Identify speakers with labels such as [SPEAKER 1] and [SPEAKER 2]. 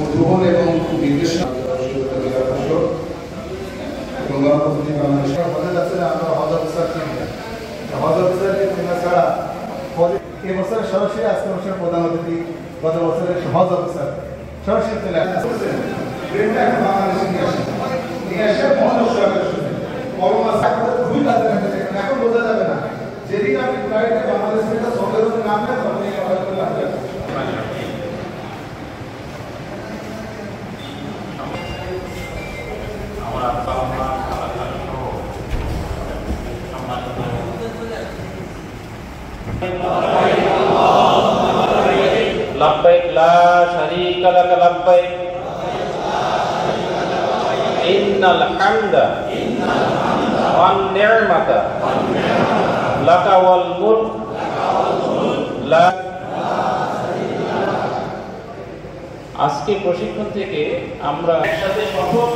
[SPEAKER 1] উদ্বোধন এবং নির্দেশনা এবছর সরাসরি আজকে বছর প্রধান অতিথি গত বছরের হজ অফিসার সরাসরি চলে খুবই কাজে লাগছে। এখন বোঝা যাবে না যেদিন আপনি ফ্লাইটে বাংলাদেশ থেকে সৌদি আরবে নামবেন তখন এই অর্ডারগুলো লাগবে।
[SPEAKER 2] لبيك لا شريك لك لبيك إن الحمد والنعمة لك والملك لا। আজকে প্রশিক্ষণ থেকে আমরা একসাথে সফল